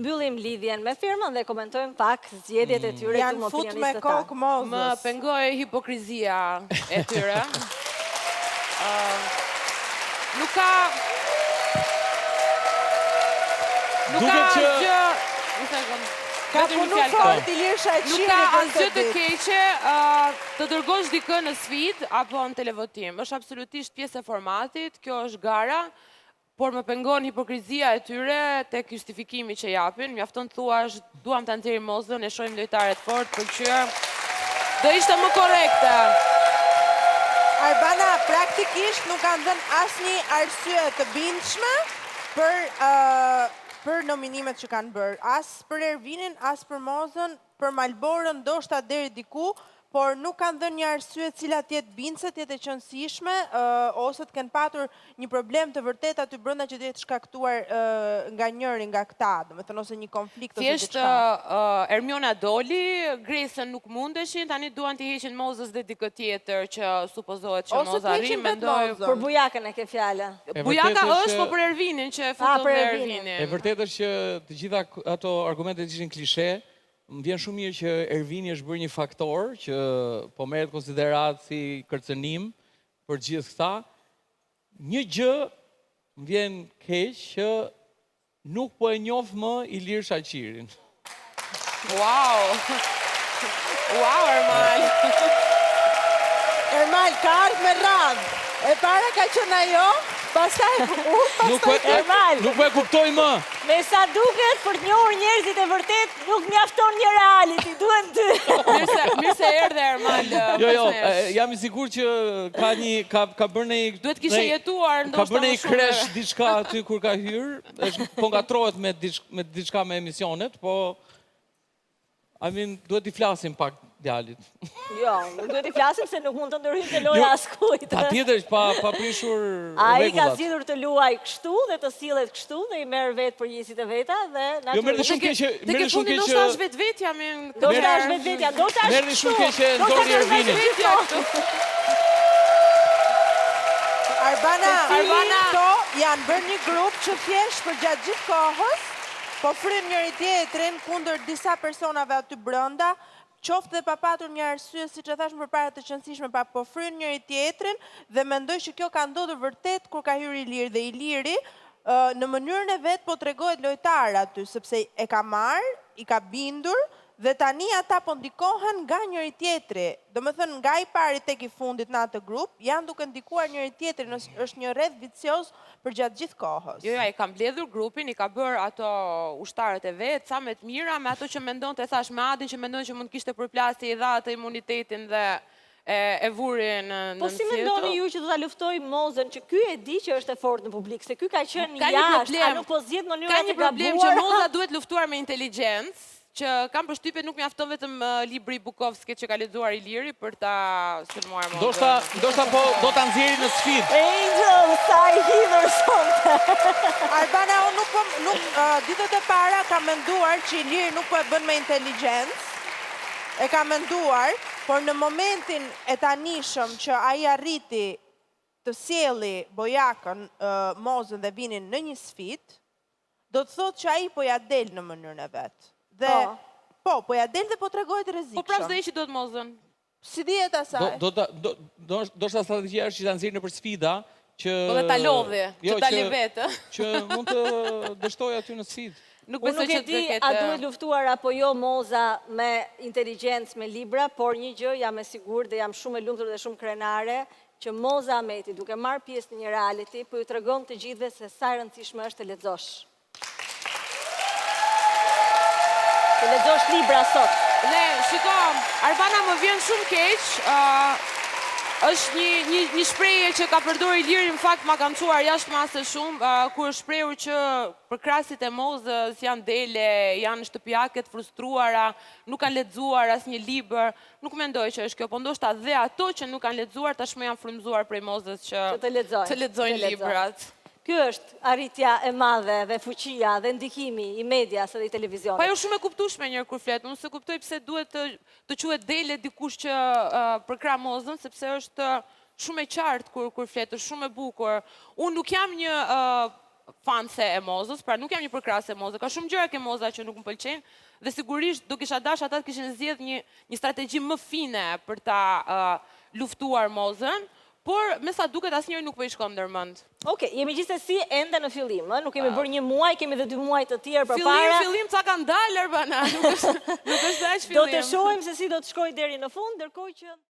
mbyllim lidhjen me firmën dhe komentojmë pak zgjedhjet e tyre Janë fut me kokë mozës. Më pengoj hipokrizia e tyre. Nuk ka asgjë... Ka punu fort Ilisha e Nuk qire ka për asgjë këtë të ditë. keqe të dërgosh dikë në sfidë apo në televotim. Është absolutisht pjesë e formatit, kjo është gara, por më pengon hipokrizia e tyre tek justifikimi që japin. Mjafton të thuash, duam të nxjerrim Mozën, e shohim lojtaret fort, pëlqyer. Do ishte më korrekte. Arbana, praktikisht nuk kanë dhënë asnjë arsye të bindshme për nominimet që kanë bërë. As për Ervinin, as për Mozën, për Malborën, ndoshta deri diku, por nuk kanë dhënë një arsye cila të jetë bindse, të jetë e qëndësishme, ose të kenë patur një problem të vërtet aty brenda që të jetë shkaktuar nga njëri nga këta, domethënë ose një konflikt ose Thjesht diçka. Ermiona doli, Gresën nuk mundeshin, tani duan t'i heqin Mozës dhe dikë tjetër që supozohet që Ose Moza të heqin arrin, vetë mendoj. Mozën. Për Bujakën e ke fjala. Bujaka është, po për Ervinin që e futën për me Ervinin. Ervinin. E vërtet është që të gjitha ato argumentet ishin klishe. Më vjen shumë mirë që Ervini është bërë një faktor që po merret konsiderat si kërcënim për gjithë këta. Një gjë më vjen keq që nuk po e njoh më Ilir Shaqirin. Wow! Wow, Ermal! Ermal, ka ardhur me radhë. E para ka qenë ajo, pastaj Ermal, Nuk po e kuptoj më. me sa duket për të njohur njerëzit e vërtet nuk mjafton një reality, duhen dy. Mirë se erdhe, Ermal. Jo, jam i sigurt që ka bërë një... Duhet kishe jetuar, Ka ndoshta bërë më një shumë. kresh diçka aty kur ka hyrë, po ngatrohet me diçka me emisionet, po... duhet i flasim pak djalit. Jo, nuk duhet i flasim se nuk mund të ndërhyjmë të loja askujt. Patjetër, pa prishur Ai ka rregullat. zgjedhur të luaj kështu dhe të sillet kështu dhe i merr vetë përgjegjësitë e veta dhe Jo, merrni shumë keq që... Te ke fundi ndoshta është vetvetja me... ndoshta është vetvetja, ndoshta është Merrni shumë keq që ndori Ervinin. Arbana, këto janë bërë një grup që thjesht për gjatë gjithë kohës, po frym njëri tjetrin kundër disa personave aty brenda, qoftë dhe pa patur një arsye, siç e thash më përpara, të qëndësishme, po fryn njëri tjetrin dhe mendoj që kjo ka ndodhur vërtet kur ka hyrë Iliri dhe Iliri në mënyrën e vet po tregohet lojtar aty, sepse e ka marrë, i ka bindur dhe tani ata po ndikohen nga njëri tjetri. Domethënë nga i pari tek i fundit në atë grup, janë duke ndikuar njëri tjetrin, është një rreth vicioz për gjatë gjithë kohës. Jo, i ka mbledhur grupin, i ka bërë ato ushtarët e vetë, sa me të mira, me ato që mendon të thash me Adin, që mendon që mund kishte përplasje i dha atë imunitetin dhe e vurin në Po si mendoni ju që do ta luftoj Mozën, që ky e di që është e fortë në publik, se ky ka qenë jashtë, a nuk po zgjedh mënyra Ka të një problem që gabuara? Moza duhet luftuar me inteligjencë, që kam përshtypje nuk mjafton vetëm libri Bukovskit që ka lexuar Iliri për ta sulmuar Mozën. Ndoshta po do ta nxjerrin në sfidë. Angel, sa i hidhur sonte. Arbana, unë ditët e para ka menduar që Iliri nuk po e bën me inteligjencë, e ka menduar, por në momentin e tanishëm që ai arriti të sjelli Bojakën, Mozën dhe Vinin në një sfidë, do të thotë që ai po ja del në mënyrën e vet. Dhe po ja del dhe po tregojë rrezikshëm. Po prapë s'do dot Mozën. Si dihet asaj? Do shta strategjia është që ta nxjerrë nëpër sfida, që... Po dhe ta lodhi, që ta li vetë. Që mund të dështoj aty në sfidë. Unë nuk e di a duhet luftuar apo jo Moza me inteligjencë, me libra, por një gjë jam e sigurt dhe jam shumë e lumtur dhe shumë krenare, që Moza Ahmeti, duke marrë pjesë në një reality, po ju tregon të gjithëve se sa e rëndësishme është të lexosh. Të lexosh libra sot. Ne, shiko, Arbana më vjen shumë keq, është një shprehje që ka përdorur Iliri, në fakt ma kanë çuar jashtë mase shumë, kur është shprehur që përkrasit e Mozës janë dele, janë shtëpiake të frustruara, nuk kanë lexuar asnjë libër. Nuk mendoj që është kjo, po ndoshta dhe ato që nuk kanë lexuar tashmë janë frymëzuar prej Mozës që të lexojnë librat. Kjo është arritja e madhe dhe fuqia dhe ndikimi i medias dhe i televizionit. Pa jo shumë e kuptueshme njërë kur flet, unë se kuptoj pse duhet të quhet dele dikush që përkra Mozën, sepse është shumë e qartë kur flet, është shumë e bukur. Unë nuk jam një fanse e Mozës, pra nuk jam një përkrahase e Mozës. Ka shumë gjëra ke Moza që nuk më pëlqejnë dhe sigurisht do kisha dash ata të kishin zgjedh një strategji më fine për ta luftuar Mozën, por me sa duket asnjëri nuk po i shkon ndërmend. Okej, jemi gjithsesi ende në fillim, ë? Nuk kemi bërë 1 muaj, kemi edhe 2 muaj të tjerë përpara. Fillim ca kanë dalë Arbana, nuk është aq fillim. Do të shohim se si do të shkojë deri në fund, ndërkohë që